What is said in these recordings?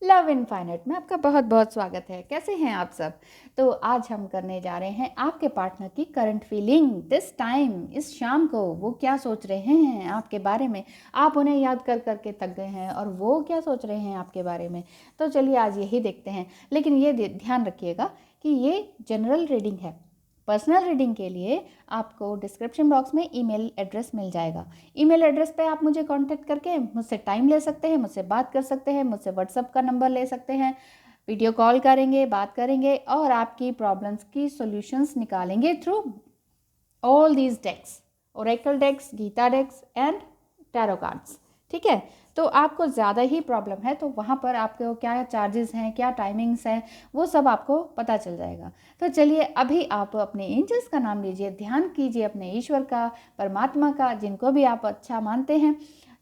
Love infinite में आपका बहुत बहुत स्वागत है। कैसे हैं आप सब? तो आज हम करने जा रहे हैं आपके पार्टनर की करंट फीलिंग दिस टाइम, इस शाम को वो क्या सोच रहे हैं आपके बारे में। आप उन्हें याद कर करके थक गए हैं और वो क्या सोच रहे हैं आपके बारे में। तो चलिए आज यही देखते हैं, लेकिन ये ध्यान रखिएगा कि ये जनरल रीडिंग है। पर्सनल रीडिंग के लिए आपको डिस्क्रिप्शन बॉक्स में ईमेल एड्रेस मिल जाएगा। ईमेल एड्रेस पे आप मुझे कांटेक्ट करके मुझसे टाइम ले सकते हैं, मुझसे बात कर सकते हैं, मुझसे व्हाट्सएप का नंबर ले सकते हैं, वीडियो कॉल करेंगे, बात करेंगे और आपकी प्रॉब्लम्स की सॉल्यूशंस निकालेंगे through all these decks, oracle decks, Gita decks and tarot cards. ठीक है, तो आपको ज़्यादा ही प्रॉब्लम है तो वहाँ पर आपको क्या चार्जेस हैं, क्या टाइमिंग्स हैं, वो सब आपको पता चल जाएगा। तो चलिए अभी आप अपने एंजल्स का नाम लीजिए, ध्यान कीजिए अपने ईश्वर का, परमात्मा का, जिनको भी आप अच्छा मानते हैं।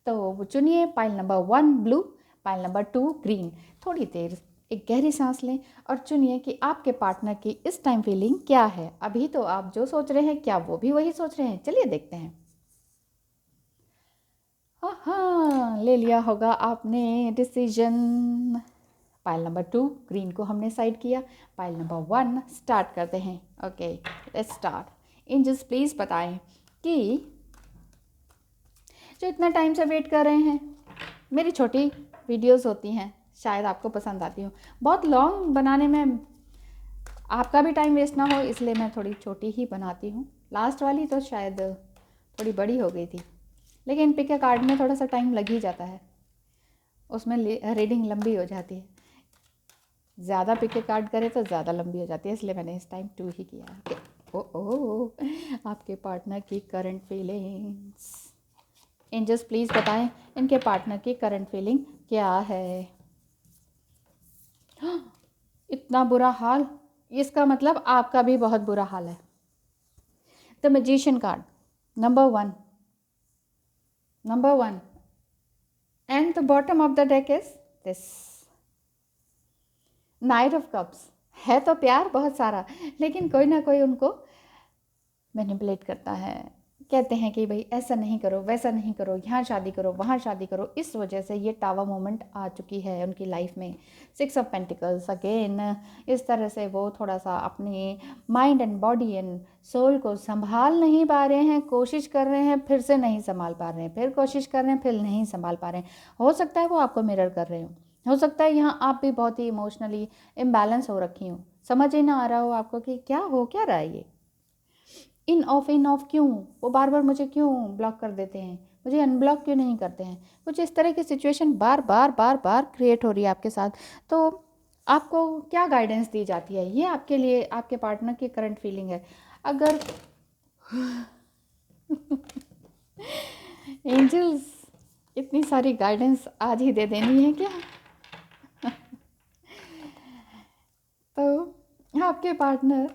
तो वो चुनिए pile number 1 blue, pile number 2 green. थोड़ी देर एक गहरी सांस लें और चुनिए कि आपके पार्टनर की इस टाइम फीलिंग क्या है। अभी तो आप जो सोच रहे हैं क्या वो भी वही सोच रहे हैं? चलिए देखते हैं। हाँ, ले लिया होगा आपने डिसीजन। पाइल नंबर 2 ग्रीन को हमने साइड किया। पाइल नंबर 1 स्टार्ट करते हैं। Okay, let's start. Angels please बताएं कि जो इतना टाइम से वेट कर रहे हैं, मेरी छोटी वीडियोस होती हैं, शायद आपको पसंद आती हो। बहुत लॉन्ग बनाने में आपका भी टाइम वेस्ट ना हो इसलिए मैं थोड़ी छोटी ही बनाती हूँ। लास्ट वाली तो शायद थोड़ी बड़ी हो गई थी, लेकिन पिक ए कार्ड में थोड़ा सा टाइम लग ही जाता है, उसमें रीडिंग लंबी हो जाती है। ज़्यादा पिक ए कार्ड करें तो ज़्यादा लंबी हो जाती है, इसलिए मैंने इस टाइम 2 ही किया है। ओ आपके पार्टनर की करंट फीलिंग्स। एंजल्स प्लीज़ बताएं इनके पार्टनर की करंट फीलिंग क्या है। इतना बुरा हाल, इसका मतलब आपका भी बहुत बुरा हाल है। The magician card number one and the bottom of the deck is this night of cups. है तो प्यार बहुत सारा, लेकिन कोई ना कोई उनको मैनिपुलेट करता है। कहते हैं कि भाई ऐसा नहीं करो, वैसा नहीं करो, यहाँ शादी करो, वहाँ शादी करो। इस वजह से ये टावर मोमेंट आ चुकी है उनकी लाइफ में। 6 ऑफ पेंटिकल्स अगेन, इस तरह से वो थोड़ा सा अपनी mind and body and soul को संभाल नहीं पा रहे हैं। कोशिश कर रहे हैं, फिर से नहीं संभाल पा रहे हैं, फिर कोशिश कर रहे हैं, फिर नहीं संभाल पा रहे हैं। हो सकता है वो आपको मिरर कर रहे हो सकता है यहाँ आप भी बहुत ही इमोशनली इम्बैलेंस हो रखी हो, समझ ही ना आ रहा हो आपको कि क्या रहा है ये। इन ऑफ क्यों, वो बार बार मुझे क्यों ब्लॉक कर देते हैं, मुझे अनब्लॉक क्यों नहीं करते हैं। कुछ इस तरह की सिचुएशन बार बार क्रिएट हो रही है आपके साथ। तो आपको क्या गाइडेंस दी जाती है, ये आपके लिए आपके पार्टनर की करंट फीलिंग है। अगर एंजल्स इतनी सारी गाइडेंस आज ही दे देनी है क्या? तो आपके पार्टनर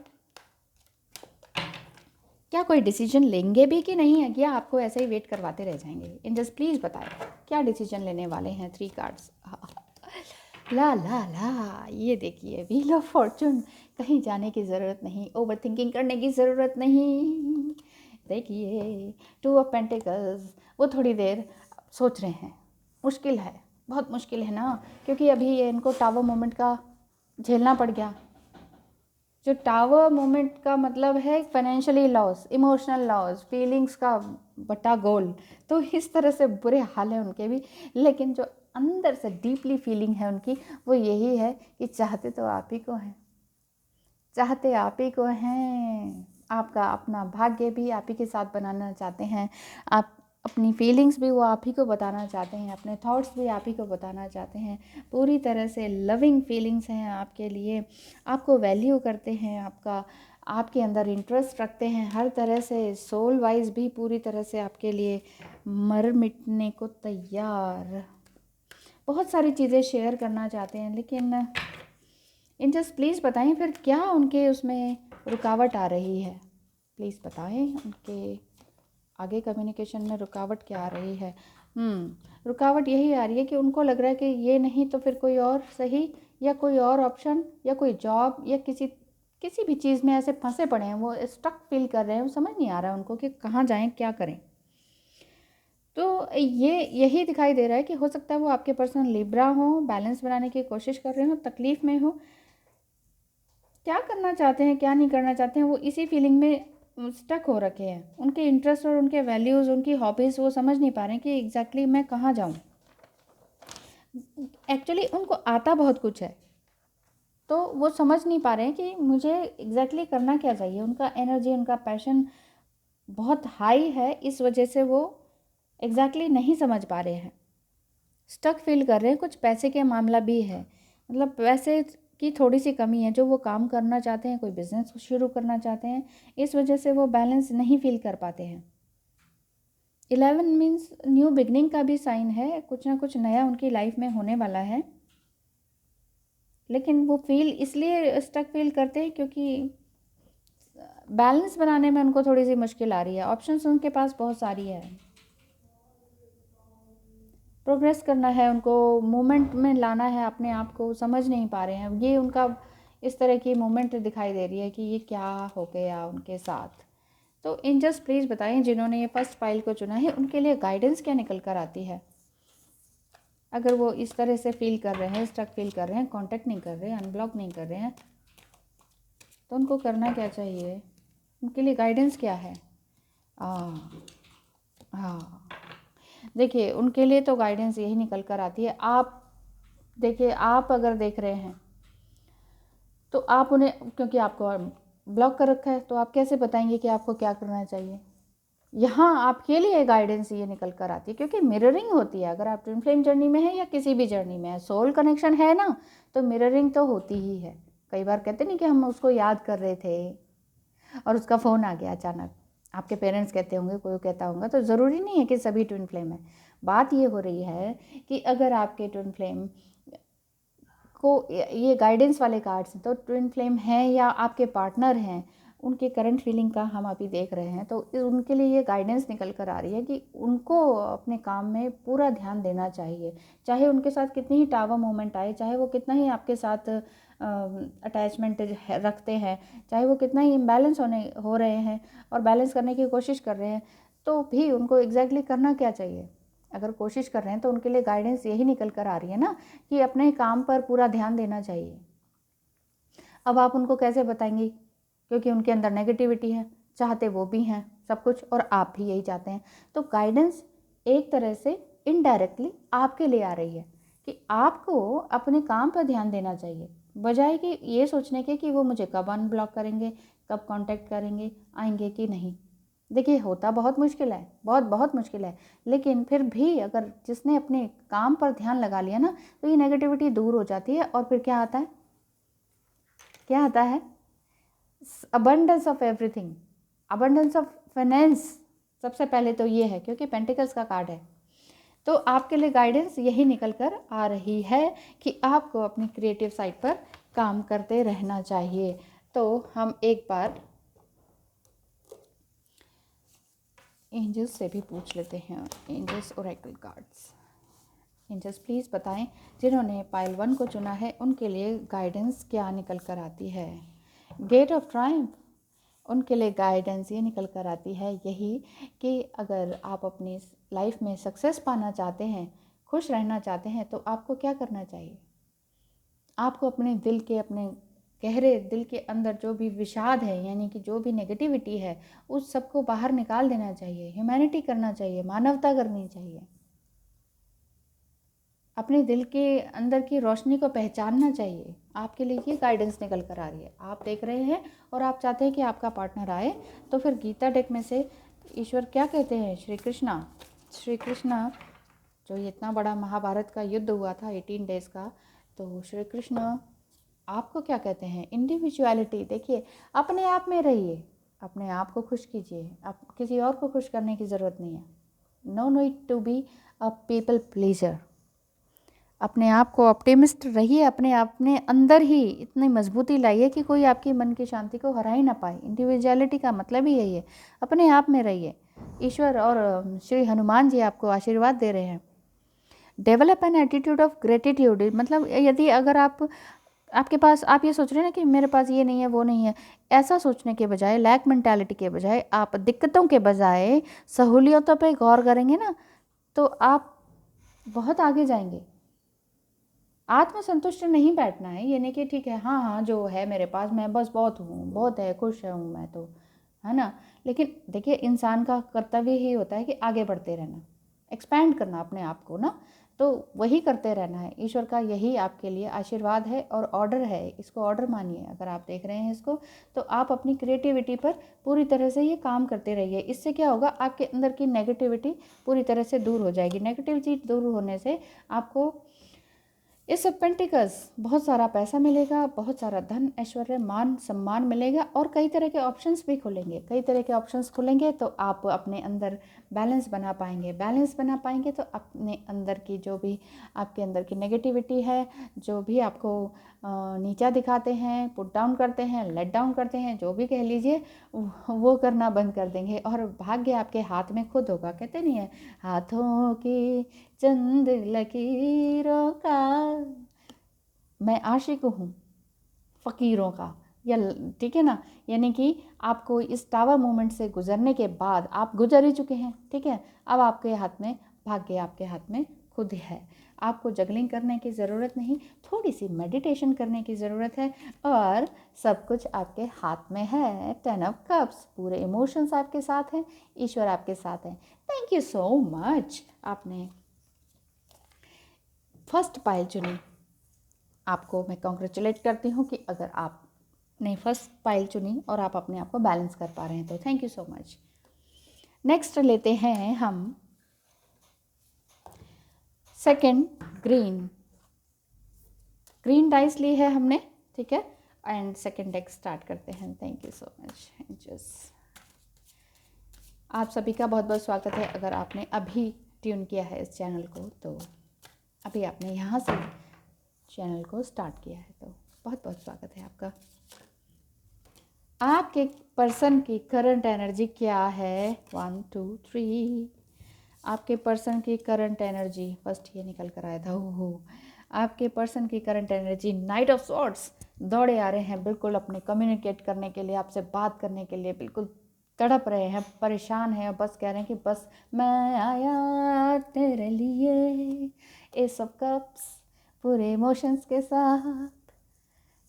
क्या कोई डिसीजन लेंगे भी कि नहीं है, या आपको ऐसे ही वेट करवाते रह जाएंगे? एंजल्स प्लीज़ बताएं क्या डिसीजन लेने वाले हैं। 3 कार्ड्स। ला ला ला, ये देखिए व्हील ऑफ फॉर्चून। कहीं जाने की ज़रूरत नहीं, ओवर थिंकिंग करने की ज़रूरत नहीं। देखिए 2 ऑफ पेंटिकल्स, वो थोड़ी देर सोच रहे हैं। मुश्किल है, बहुत मुश्किल है ना, क्योंकि अभी ये इनको टावर मोमेंट का झेलना पड़ गया। जो टावर मोमेंट का मतलब है financially loss, emotional loss, feelings का बटा गोल। तो इस तरह से बुरे हाल है उनके भी, लेकिन जो अंदर से डीपली फीलिंग है उनकी वो यही है कि चाहते तो आप ही को हैं, चाहते आप ही को हैं। आपका अपना भाग्य भी आप ही के साथ बनाना चाहते हैं, आप अपनी फीलिंग्स भी वो आप ही को बताना चाहते हैं, अपने थॉट्स भी आप ही को बताना चाहते हैं। पूरी तरह से लविंग फीलिंग्स हैं आपके लिए, आपको वैल्यू करते हैं, आपके अंदर इंटरेस्ट रखते हैं हर तरह से। सोल वाइज भी पूरी तरह से आपके लिए मर मिटने को तैयार, बहुत सारी चीज़ें शेयर करना चाहते हैं। लेकिन एंजल्स प्लीज़ बताएं फिर क्या उनके उसमें रुकावट आ रही है। प्लीज़ बताएं उनके आगे कम्युनिकेशन में रुकावट क्या आ रही है। रुकावट यही आ रही है कि उनको लग रहा है कि ये नहीं तो फिर कोई और सही, या कोई और ऑप्शन, या कोई जॉब, या किसी भी चीज़ में ऐसे फंसे पड़े हैं, वो स्टक फील कर रहे हैं। वो समझ नहीं आ रहा है उनको कि कहाँ जाएं, क्या करें। तो ये यही दिखाई दे रहा है कि हो सकता है वो आपके पर्सन लिब्रा हो, बैलेंस बनाने की कोशिश कर रहे हो, तकलीफ़ में हो, क्या करना चाहते हैं क्या नहीं करना चाहते हैं वो इसी फीलिंग में स्टक हो रखे हैं। उनके इंटरेस्ट और उनके वैल्यूज़, उनकी हॉबीज़ वो समझ नहीं पा रहे हैं कि एग्जैक्टली मैं कहाँ जाऊँ। एक्चुअली उनको आता बहुत कुछ है, तो वो समझ नहीं पा रहे हैं कि मुझे एग्जैक्टली करना क्या चाहिए। उनका एनर्जी, उनका पैशन बहुत हाई है, इस वजह से वो एग्जैक्टली नहीं समझ पा रहे हैं, स्टक फील कर रहे हैं। कुछ पैसे के मामला भी है, मतलब पैसे की थोड़ी सी कमी है, जो वो काम करना चाहते हैं, कोई बिजनेस शुरू करना चाहते हैं, इस वजह से वो बैलेंस नहीं फील कर पाते हैं। 11 मीन्स न्यू बिगनिंग का भी साइन है, कुछ ना कुछ नया उनकी लाइफ में होने वाला है, लेकिन वो फील इसलिए स्टक फील करते हैं क्योंकि बैलेंस बनाने में उनको थोड़ी सी मुश्किल आ रही है। ऑप्शंस उनके पास बहुत सारी है, प्रोग्रेस करना है उनको, मूवमेंट में लाना है अपने आप को, समझ नहीं पा रहे हैं। ये उनका इस तरह की मूवमेंट दिखाई दे रही है कि ये क्या हो गया उनके साथ। तो एंजल्स प्लीज़ बताएं, जिन्होंने ये फर्स्ट फाइल को चुना है उनके लिए गाइडेंस क्या निकल कर आती है। अगर वो इस तरह से फील कर रहे हैं, स्टक फील कर रहे हैं, कांटेक्ट नहीं कर रहे हैं, अनब्लॉक नहीं कर रहे हैं, तो उनको करना क्या चाहिए, उनके लिए गाइडेंस क्या है। हाँ, देखिए उनके लिए तो गाइडेंस यही निकल कर आती है। आप देखिए, आप अगर देख रहे हैं तो आप उन्हें, क्योंकि आपको ब्लॉक कर रखा है, तो आप कैसे बताएंगे कि आपको क्या करना चाहिए। यहाँ आपके लिए गाइडेंस ये निकल कर आती है, क्योंकि मिररिंग होती है। अगर आप ट्विन फ्लेम जर्नी में है या किसी भी जर्नी में है, सोल कनेक्शन है ना, तो मिररिंग तो होती ही है। कई बार कहते नहीं कि हम उसको याद कर रहे थे और उसका फ़ोन आ गया अचानक। आपके पेरेंट्स कहते होंगे, कोई कहता होगा, तो ज़रूरी नहीं है कि सभी ट्विन फ्लेम है। बात ये हो रही है कि अगर आपके ट्विन फ्लेम को ये गाइडेंस वाले कार्ड्स हैं, तो ट्विन फ्लेम हैं या आपके पार्टनर हैं, उनके करंट फीलिंग का हम अभी देख रहे हैं, तो उनके लिए ये गाइडेंस निकल कर आ रही है कि उनको अपने काम में पूरा ध्यान देना चाहिए। चाहे उनके साथ कितनी ही टावर मोमेंट आए, चाहे वो कितना ही आपके साथ अटैचमेंट रखते हैं, चाहे वो कितना ही इम्बैलेंस हो रहे हैं और बैलेंस करने की कोशिश कर रहे हैं, तो भी उनको एग्जैक्टली करना क्या चाहिए। अगर कोशिश कर रहे हैं तो उनके लिए गाइडेंस यही निकल कर आ रही है ना, कि अपने काम पर पूरा ध्यान देना चाहिए। अब आप उनको कैसे बताएंगी, क्योंकि उनके अंदर नेगेटिविटी है, चाहते वो भी हैं सब कुछ और आप भी यही चाहते हैं। तो गाइडेंस एक तरह से इनडायरेक्टली आपके लिए आ रही है कि आपको अपने काम पर ध्यान देना चाहिए, बजाय कि ये सोचने के कि वो मुझे कब अनब्लॉक करेंगे, कब कांटेक्ट करेंगे, आएंगे कि नहीं। देखिए, होता बहुत मुश्किल है, बहुत बहुत मुश्किल है, लेकिन फिर भी अगर जिसने अपने काम पर ध्यान लगा लिया ना, तो ये नेगेटिविटी दूर हो जाती है। और फिर क्या आता है, क्या आता है, abundance of everything, abundance of finance. सबसे पहले तो ये है, क्योंकि पेंटिकल्स का कार्ड है। तो आपके लिए गाइडेंस यही निकल कर आ रही है कि आपको अपनी क्रिएटिव साइड पर काम करते रहना चाहिए। तो हम एक बार एंजल्स से भी पूछ लेते हैं, angels oracle cards. Angels please बताएं, जिन्होंने पाइल 1 को चुना है उनके लिए गाइडेंस क्या निकल कर आती है। गेट ऑफ ट्रायम्फ, उनके लिए गाइडेंस ये निकल कर आती है यही कि अगर आप अपनी लाइफ में सक्सेस पाना चाहते हैं, खुश रहना चाहते हैं, तो आपको क्या करना चाहिए। आपको अपने दिल के, अपने गहरे दिल के अंदर जो भी विषाद है, यानी कि जो भी नेगेटिविटी है, उस सबको बाहर निकाल देना चाहिए, ह्यूमैनिटी करना चाहिए, मानवता करनी चाहिए, अपने दिल के अंदर की रोशनी को पहचानना चाहिए। आपके लिए ये गाइडेंस निकल कर आ रही है। आप देख रहे हैं और आप चाहते हैं कि आपका पार्टनर आए, तो फिर गीता डेक में से ईश्वर क्या कहते हैं, श्री कृष्णा जो ये इतना बड़ा महाभारत का युद्ध हुआ था 18 डेज़ का, तो श्री कृष्ण आपको क्या कहते हैं, इंडिविजुअलिटी। देखिए, अपने आप में रहिए, अपने आप को खुश कीजिए, आप किसी और को खुश करने की ज़रूरत नहीं है। No need to be a people pleaser. अपने आप को ऑप्टिमिस्ट रहिए, अपने अंदर ही इतनी मजबूती लाइए कि कोई आपकी मन की शांति को हरा ही ना पाए। इंडिविजुअलिटी का मतलब ही यही है, अपने आप में रहिए। ईश्वर और श्री हनुमान जी आपको आशीर्वाद दे रहे हैं। Develop an attitude of gratitude, मतलब यदि अगर आपके पास, आप ये सोच रहे हैं ना कि मेरे पास ये नहीं है, वो नहीं है, ऐसा सोचने के बजाय, लैक मेंटालिटी के बजाय, आप दिक्कतों के बजाय सहूलियतों पे गौर करेंगे ना, तो आप बहुत आगे जाएंगे। आत्मसंतुष्ट नहीं बैठना है, ये नहीं कि ठीक है हाँ हाँ जो है मेरे पास मैं बस बहुत हूँ, बहुत है, खुश हूँ मैं तो, है ना। लेकिन देखिए इंसान का कर्तव्य ही होता है कि आगे बढ़ते रहना, एक्सपैंड करना अपने आप को ना, तो वही करते रहना है। ईश्वर का यही आपके लिए आशीर्वाद है और ऑर्डर है, इसको ऑर्डर मानिए। अगर आप देख रहे हैं इसको, तो आप अपनी क्रिएटिविटी पर पूरी तरह से ये काम करते रहिए। इससे क्या होगा, आपके अंदर की नेगेटिविटी पूरी तरह से दूर हो जाएगी। नेगेटिविटी दूर होने से आपको इस ऑफ पेंटिकल्स बहुत सारा पैसा मिलेगा, बहुत सारा धन ऐश्वर्य मान सम्मान मिलेगा, और कई तरह के ऑप्शंस भी खुलेंगे। कई तरह के ऑप्शंस खुलेंगे तो आप अपने अंदर बैलेंस बना पाएंगे। बैलेंस बना पाएंगे तो अपने अंदर की जो भी आपके अंदर की नेगेटिविटी है, जो भी आपको नीचा दिखाते हैं, पुट डाउन करते हैं, लेट डाउन करते हैं, जो भी कह लीजिए, वो करना बंद कर देंगे और भाग्य आपके हाथ में खुद होगा। कहते नहीं है, हाथों की चंद लकीरों का मैं आशिक हूँ फ़कीरों का, या ठीक है ना। यानी कि आपको इस टावर मोमेंट से गुजरने के बाद आप गुजर ही चुके हैं, ठीक है। अब आपके हाथ में भाग्य, आपके हाथ में खुद है। आपको जगलिंग करने की ज़रूरत नहीं, थोड़ी सी मेडिटेशन करने की ज़रूरत है, और सब कुछ आपके हाथ में है। 10 ऑफ कप्स, पूरे इमोशंस आपके साथ हैं, ईश्वर आपके साथ हैं। थैंक यू सो मच, आपने फर्स्ट पाइल चुनी। आपको मैं कॉन्ग्रेचुलेट करती हूँ कि अगर आपने फर्स्ट पाइल चुनी और आप अपने आप को बैलेंस कर पा रहे हैं, तो thank you so much. Next लेते हैं हम सेकंड ग्रीन डाइस ली है हमने, ठीक है। एंड सेकंड डेक स्टार्ट करते हैं। Thank you so much. आप सभी का बहुत बहुत स्वागत है। अगर आपने अभी ट्यून किया है इस चैनल को, तो अभी आपने यहाँ से चैनल को स्टार्ट किया है, तो बहुत बहुत स्वागत है आपका। आपके पर्सन की करंट एनर्जी क्या है? 1 2 3। आपके पर्सन की करंट एनर्जी, फर्स्ट ये निकल कर आया था। हो आपके पर्सन की current energy night of swords, दौड़े आ रहे हैं बिल्कुल अपने कम्युनिकेट करने के लिए, आपसे बात करने के लिए, बिल्कुल तड़प रहे हैं, परेशान हैं, बस कह रहे हैं कि बस मैं आया तेरे लिए। एस ऑफ कप्स, पूरे इमोशंस के साथ,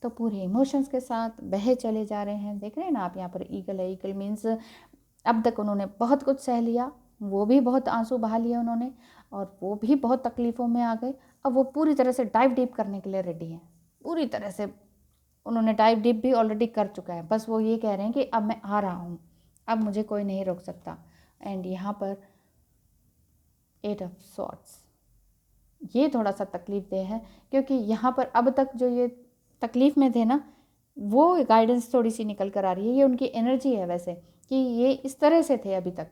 तो पूरे इमोशंस के साथ बहे चले जा रहे हैं। देख रहे हैं ना आप, यहाँ पर ईगल है। ईगल मीन्स अब तक उन्होंने बहुत कुछ सह लिया, वो भी बहुत आंसू बहा लिए उन्होंने, और वो भी बहुत तकलीफ़ों में आ गए। अब वो पूरी तरह से डाइव डीप करने के लिए रेडी हैं। पूरी तरह से उन्होंने डाइव डीप भी ऑलरेडी कर चुका है। बस वो ये कह रहे हैं कि अब मैं आ रहा हूँ, अब मुझे कोई नहीं रोक सकता। एंड यहाँ पर 8 ऑफ सॉर्ड्स, ये थोड़ा सा तकलीफ दे है, क्योंकि यहाँ पर अब तक जो ये तकलीफ़ में थे ना, वो गाइडेंस थोड़ी सी निकल कर आ रही है। ये उनकी एनर्जी है वैसे, कि ये इस तरह से थे अभी तक,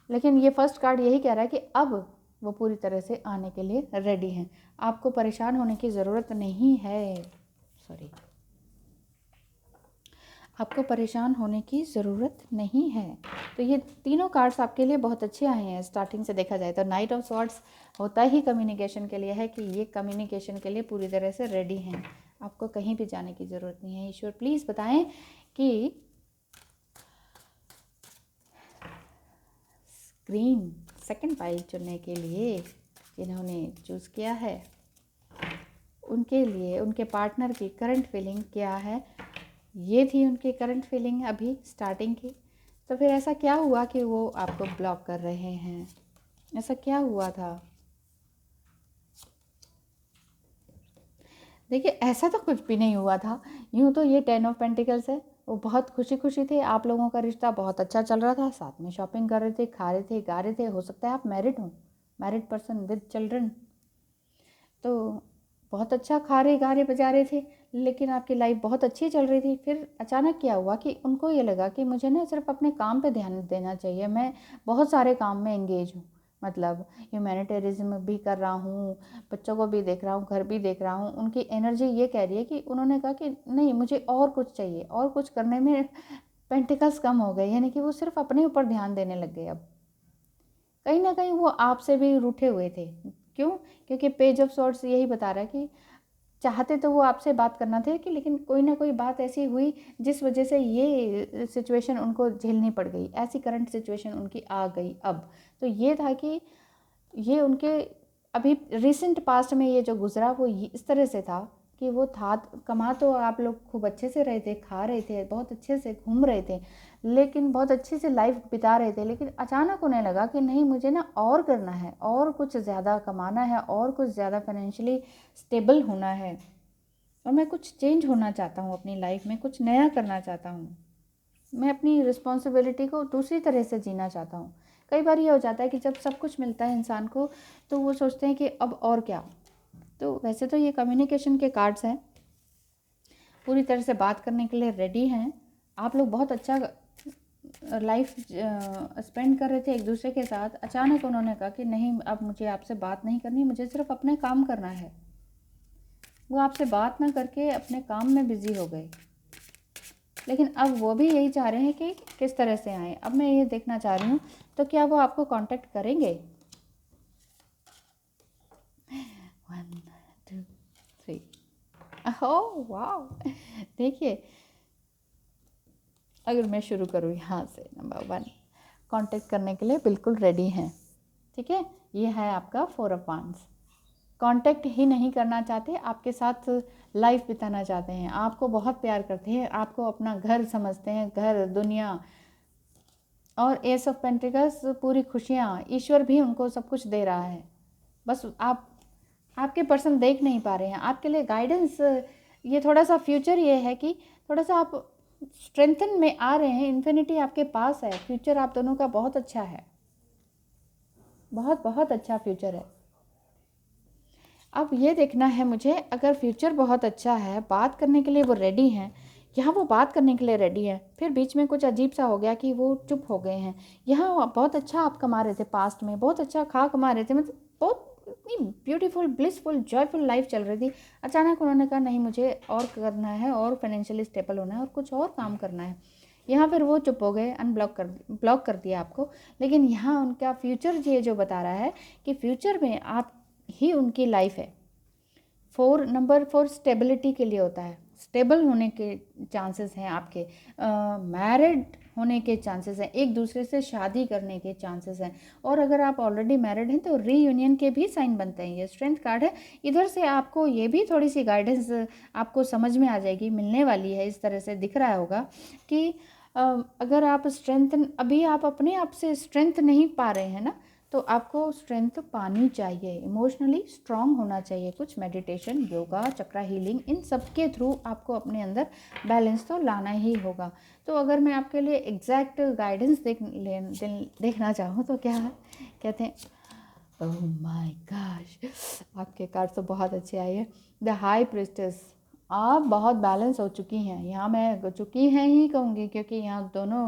लेकिन ये फर्स्ट कार्ड यही कह रहा है कि अब वो पूरी तरह से आने के लिए रेडी हैं। आपको परेशान होने की ज़रूरत नहीं है, सॉरी, आपको परेशान होने की ज़रूरत नहीं है। तो ये तीनों कार्ड्स आपके लिए बहुत अच्छे आए हैं स्टार्टिंग से देखा जाए तो। नाइट ऑफ सॉर्ड्स होता ही कम्युनिकेशन के लिए है, कि ये कम्युनिकेशन के लिए पूरी तरह से रेडी हैं। आपको कहीं भी जाने की ज़रूरत नहीं है। ईश्वर प्लीज़ बताएं कि ग्रीन सेकंड पाइल चुनने के लिए जिन्होंने चूज़ किया है, उनके लिए उनके पार्टनर की करंट फीलिंग क्या है। ये थी उनकी करंट फीलिंग अभी स्टार्टिंग की। तो फिर ऐसा क्या हुआ कि वो आपको ब्लॉक कर रहे हैं? ऐसा क्या हुआ था? देखिए ऐसा तो कुछ भी नहीं हुआ था। यूँ तो ये 10 ऑफ पेंटिकल्स है, वो बहुत खुशी खुशी थे। आप लोगों का रिश्ता बहुत अच्छा चल रहा था, साथ में शॉपिंग कर रहे थे, खा रहे थे, गा रहे थे। हो सकता है आप मैरिड हों, मैरिड पर्सन विद चिल्ड्रन, तो बहुत अच्छा खा रहे, गा रहे, बजा रहे थे, लेकिन आपकी लाइफ बहुत अच्छी चल रही थी। फिर अचानक क्या हुआ कि उनको ये लगा कि मुझे ना सिर्फ अपने काम पे ध्यान देना चाहिए। मैं बहुत सारे काम में एंगेज हूँ, मतलब ह्यूमैनिटेरिज्म भी कर रहा हूँ, बच्चों को भी देख रहा हूँ, घर भी देख रहा हूँ। उनकी एनर्जी ये कह रही है कि उन्होंने कहा कि नहीं, मुझे और कुछ चाहिए, और कुछ करने में पेंटिकल्स कम हो गए, यानी कि वो सिर्फ अपने ऊपर ध्यान देने लग गए। अब कहीं ना कहीं वो आपसे भी रूठे हुए थे। क्यों? क्योंकि पेज ऑफ सॉर्ड्स यही बता रहा है कि चाहते तो वो आपसे बात करना थे, कि लेकिन कोई ना कोई बात ऐसी हुई जिस वजह से ये सिचुएशन उनको झेलनी पड़ गई, ऐसी करंट सिचुएशन उनकी आ गई अब। तो ये था कि ये उनके अभी रिसेंट पास्ट में ये जो गुजरा वो इस तरह से था कि वो था, कमा तो आप लोग खूब अच्छे से रहे थे, खा रहे थे, बहुत अच्छे से घूम रहे थे, लेकिन बहुत अच्छे से लाइफ बिता रहे थे, लेकिन अचानक उन्हें लगा कि नहीं, मुझे ना और करना है, और कुछ ज़्यादा कमाना है, और कुछ ज़्यादा फाइनेंशियली स्टेबल होना है, और मैं कुछ चेंज होना चाहता हूँ अपनी लाइफ में, कुछ नया करना चाहता हूँ, मैं अपनी रिस्पॉन्सिबिलिटी को दूसरी तरह से जीना चाहता हूँ। कई बार ये हो जाता है कि जब सब कुछ मिलता है इंसान को तो वो सोचते हैं कि अब और क्या। तो वैसे तो ये कम्युनिकेशन के कार्ड्स हैं, पूरी तरह से बात करने के लिए रेडी हैं। आप लोग बहुत अच्छा लाइफ स्पेंड कर रहे थे एक दूसरे के साथ, अचानक उन्होंने कहा कि नहीं, अब मुझे आपसे बात नहीं करनी, मुझे सिर्फ अपने काम करना है। वो आपसे बात ना करके अपने काम में बिज़ी हो गए, लेकिन अब वो भी यही चाह रहे हैं कि किस तरह से आएँ। अब मैं ये देखना चाह रही हूँ, तो क्या वो आपको कांटेक्ट करेंगे? 1 2 3। ओह वाह! देखिए, अगर मैं शुरू करूँ यहाँ से, नंबर 1, कांटेक्ट करने के लिए बिल्कुल रेडी हैं, ठीक है। ये है आपका 4 ऑफ वांड्स। कांटेक्ट ही नहीं करना चाहते, आपके साथ लाइफ बिताना चाहते हैं, आपको बहुत प्यार करते हैं, आपको अपना घर समझते हैं, घर, दुनिया। और एस ऑफ पेंटिकल्स, पूरी खुशियाँ, ईश्वर भी उनको सब कुछ दे रहा है, बस आपके पर्सन देख नहीं पा रहे हैं। आपके लिए गाइडेंस, ये थोड़ा सा फ्यूचर ये है कि थोड़ा सा आप स्ट्रेंथन में आ रहे हैं, इन्फिनिटी आपके पास है, फ्यूचर आप दोनों का बहुत अच्छा है, बहुत बहुत अच्छा फ्यूचर है। अब ये देखना है मुझे, अगर फ्यूचर बहुत अच्छा है, बात करने के लिए वो रेडी हैं, यहाँ वो बात करने के लिए रेडी है, फिर बीच में कुछ अजीब सा हो गया कि वो चुप हो गए हैं। यहाँ बहुत अच्छा आप कमा रहे थे पास्ट में, बहुत अच्छा कमा रहे थे, मतलब बहुत इतनी ब्यूटीफुल, ब्लिसफुल, जॉयफुल लाइफ चल रही थी। अचानक उन्होंने कहा नहीं, मुझे और करना है, और फाइनेंशियली स्टेबल होना है, और कुछ और काम करना है। यहाँ फिर वो चुप हो गए, ब्लॉक कर दिया आपको। लेकिन यहाँ उनका फ्यूचर ये जो बता रहा है कि फ्यूचर में आप ही उनकी लाइफ है। नंबर 4 स्टेबिलिटी के लिए होता है, स्टेबल होने के चांसेस हैं आपके, मैरिड होने के चांसेस हैं, एक दूसरे से शादी करने के चांसेस हैं। और अगर आप ऑलरेडी मैरिड हैं तो रीयूनियन के भी साइन बनते हैं। ये स्ट्रेंथ कार्ड है, इधर से आपको ये भी थोड़ी सी गाइडेंस आपको समझ में आ जाएगी, मिलने वाली है। इस तरह से दिख रहा होगा कि अगर आप अभी आप अपने आप से स्ट्रेंथ नहीं पा रहे हैं ना, तो आपको स्ट्रेंथ पानी चाहिए, इमोशनली स्ट्रांग होना चाहिए। कुछ मेडिटेशन, योगा, चक्रा हीलिंग, इन सब के थ्रू आपको अपने अंदर बैलेंस तो लाना ही होगा। तो अगर मैं आपके लिए एग्जैक्ट गाइडेंस देखना चाहूँ तो क्या कहते हैं, ओह माय गॉश, आपके कार्ड तो बहुत अच्छे आए हैं। द हाई प्रिस्टेस, आप बहुत बैलेंस हो चुकी हैं। यहाँ मैं चुकी हैं ही कहूँगी, क्योंकि यहाँ दोनों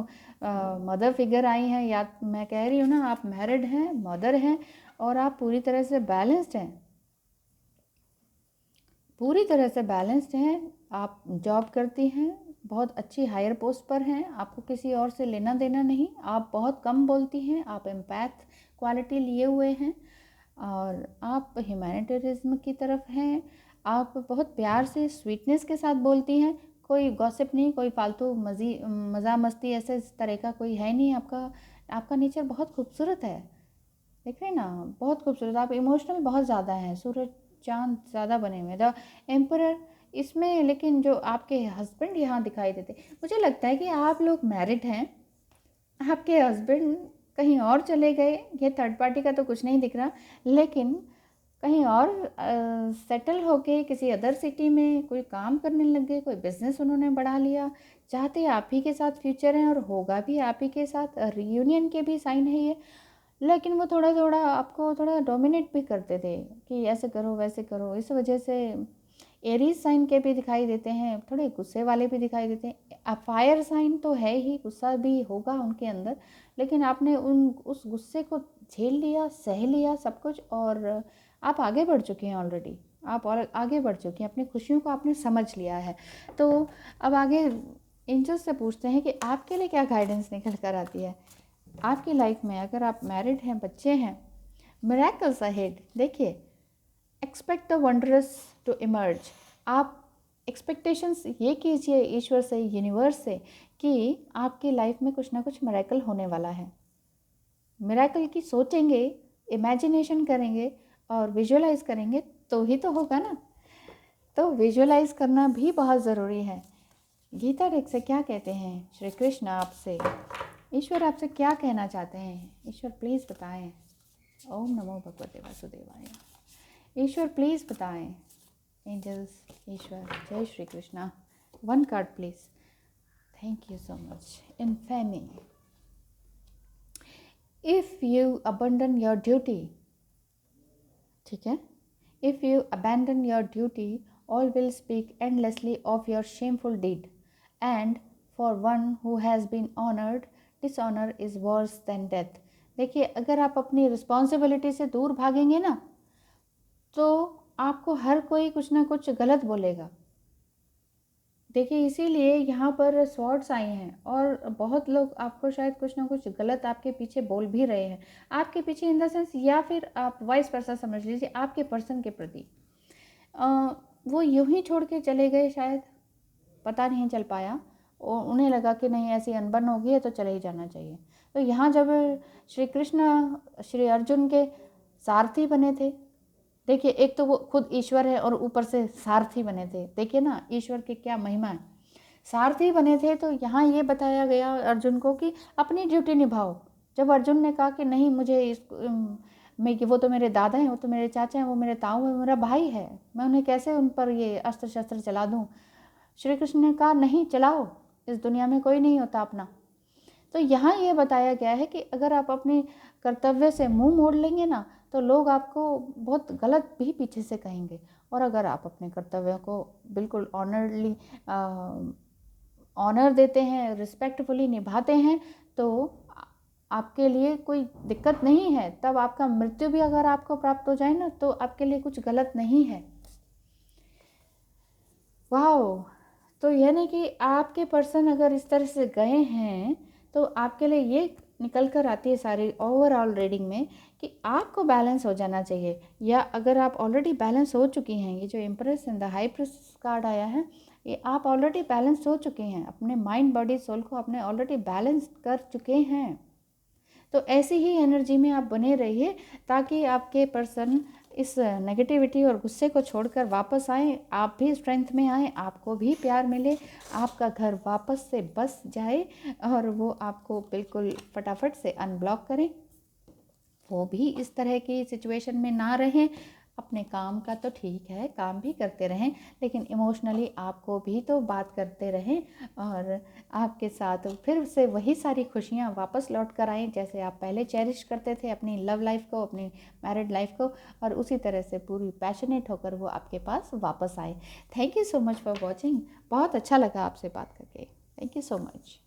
मदर फिगर आई हैं। या मैं कह रही हूँ ना, आप मैरिड हैं, मदर हैं, और आप पूरी तरह से बैलेंस्ड हैं, पूरी तरह से बैलेंस्ड हैं। आप जॉब करती हैं, बहुत अच्छी हायर पोस्ट पर हैं, आपको किसी और से लेना देना नहीं, आप बहुत कम बोलती हैं, आप एम्पैथ क्वालिटी लिए हुए हैं, और आप ह्यूमैनिटेरिज्म की तरफ हैं। आप बहुत प्यार से, स्वीटनेस के साथ बोलती हैं, कोई गॉसिप नहीं, कोई फालतू मज़ा मस्ती ऐसे इस तरह का कोई है नहीं। आपका नेचर बहुत खूबसूरत है, देख रहे हैं ना, बहुत खूबसूरत। आप इमोशनल बहुत ज़्यादा हैं, सूरज चांद ज़्यादा बने हुए। द एम्परर इसमें, लेकिन जो आपके हस्बैंड यहाँ दिखाई देते, मुझे लगता है कि आप लोग मैरिड हैं, आपके हस्बैंड कहीं और चले गए। ये थर्ड पार्टी का तो कुछ नहीं दिख रहा, लेकिन कहीं और सेटल होके किसी अदर सिटी में कोई काम करने लग गए, कोई बिजनेस उन्होंने बढ़ा लिया। चाहते आप ही के साथ फ्यूचर हैं, और होगा भी आप ही के साथ। रियूनियन के भी साइन है ये, लेकिन वो थोड़ा थोड़ा आपको थोड़ा डोमिनेट भी करते थे कि ऐसे करो, वैसे करो। इस वजह से एरीज साइन के भी दिखाई देते हैं, थोड़े गुस्से वाले भी दिखाई देते हैं। फायर साइन तो है ही, गुस्सा भी होगा उनके अंदर, लेकिन आपने उस गुस्से को झेल लिया, सह लिया सब कुछ, और आप आगे बढ़ चुके हैं ऑलरेडी। आप और आगे बढ़ चुके हैं, अपनी खुशियों को आपने समझ लिया है। तो अब आगे एंजल्स से पूछते हैं कि आपके लिए क्या गाइडेंस निकल कर आती है आपकी लाइफ में। अगर आप मैरिड हैं, बच्चे हैं, मिरेकल्स अहेड। देखिए, expect the wonders to emerge. आप एक्सपेक्टेशंस ये कीजिए ईश्वर से, यूनिवर्स से, कि आपकी लाइफ में कुछ ना कुछ मिरेकल होने वाला है। मिरेकल की सोचेंगे इमेजिनेशन करेंगे और विजुअलाइज करेंगे तो ही तो होगा ना। तो विजुअलाइज करना भी बहुत ज़रूरी है। गीता डेक से क्या कहते हैं श्री कृष्ण आपसे, ईश्वर आपसे क्या कहना चाहते हैं? ईश्वर प्लीज़ बताएं। ओम नमो भगवते वासुदेवाय। ईश्वर प्लीज़ बताएं। एंजल्स, ईश्वर, जय Shri Krishna. One card please. Thank you so much. Infamy, if you abandon your duty, ठीक है, if you abandon your duty, all will speak endlessly of your shameful deed, and for one who has been honored, dishonor is worse than death. देखिए, अगर आप अपनी responsibility से दूर भागेंगे ना तो आपको हर कोई कुछ ना कुछ गलत बोलेगा। देखिए, इसीलिए यहाँ पर स्वॉर्ड्स आई हैं और बहुत लोग आपको शायद कुछ ना कुछ गलत आपके पीछे बोल भी रहे हैं, आपके पीछे इन द सेंस, या फिर आप वाइस वर्सा समझ लीजिए, आपके पर्सन के प्रति वो यूं ही छोड़ के चले गए, शायद पता नहीं चल पाया, और उन्हें लगा कि नहीं ऐसी अनबन हो गई है तो चले ही जाना चाहिए। तो यहाँ जब श्री कृष्ण श्री अर्जुन के सारथी बने थे, देखिए एक तो वो खुद ईश्वर है और ऊपर से सारथी बने थे, देखिए ना ईश्वर की क्या महिमा है। सारथी बने थे तो यहाँ ये बताया गया अर्जुन को कि अपनी ड्यूटी निभाओ। जब अर्जुन ने कहा कि नहीं मुझे मैं, वो तो मेरे दादा हैं, वो तो मेरे चाचा हैं, वो मेरे ताऊ हैं, मेरा भाई है, मैं उन्हें कैसे उन पर ये अस्त्र शस्त्र चला दूँ। श्री कृष्ण ने कहा नहीं चलाओ, इस दुनिया में कोई नहीं होता अपना। तो यहाँ ये बताया गया है कि अगर आप अपने कर्तव्य से मुंह मोड़ लेंगे ना तो लोग आपको बहुत गलत भी पीछे से कहेंगे, और अगर आप अपने कर्तव्यों को बिल्कुल ऑनरली ऑनर देते हैं, रिस्पेक्टफुली निभाते हैं, तो आपके लिए कोई दिक्कत नहीं है। तब आपका मृत्यु भी अगर आपको प्राप्त हो जाए ना तो आपके लिए कुछ गलत नहीं है। वाह, तो यानी कि आपके पर्सन अगर इस तरह से गए हैं तो आपके लिए ये निकल कर आती है सारी ओवरऑल रीडिंग में कि आपको बैलेंस हो जाना चाहिए, या अगर आप ऑलरेडी बैलेंस हो चुकी हैं, ये जो empress and the high princess card आया है, ये आप ऑलरेडी बैलेंस हो चुके हैं, अपने माइंड बॉडी सोल को अपने ऑलरेडी बैलेंस कर चुके हैं। तो ऐसी ही एनर्जी में आप बने रहिए ताकि आपके पर्सन इस नेगेटिविटी और गुस्से को छोड़कर वापस आए, आप भी स्ट्रेंथ में आए, आपको भी प्यार मिले, आपका घर वापस से बस जाए और वो आपको बिल्कुल फटाफट से अनब्लॉक करें, वो भी इस तरह की सिचुएशन में ना रहें। अपने काम का तो ठीक है, काम भी करते रहें, लेकिन इमोशनली आपको भी तो बात करते रहें और आपके साथ फिर से वही सारी खुशियाँ वापस लौट कर आएँ जैसे आप पहले चेरिश करते थे अपनी लव लाइफ को, अपनी मैरिड लाइफ को, और उसी तरह से पूरी पैशनेट होकर वो आपके पास वापस आए। Thank you so much for watching. बहुत अच्छा लगा आपसे बात करके। Thank you so much.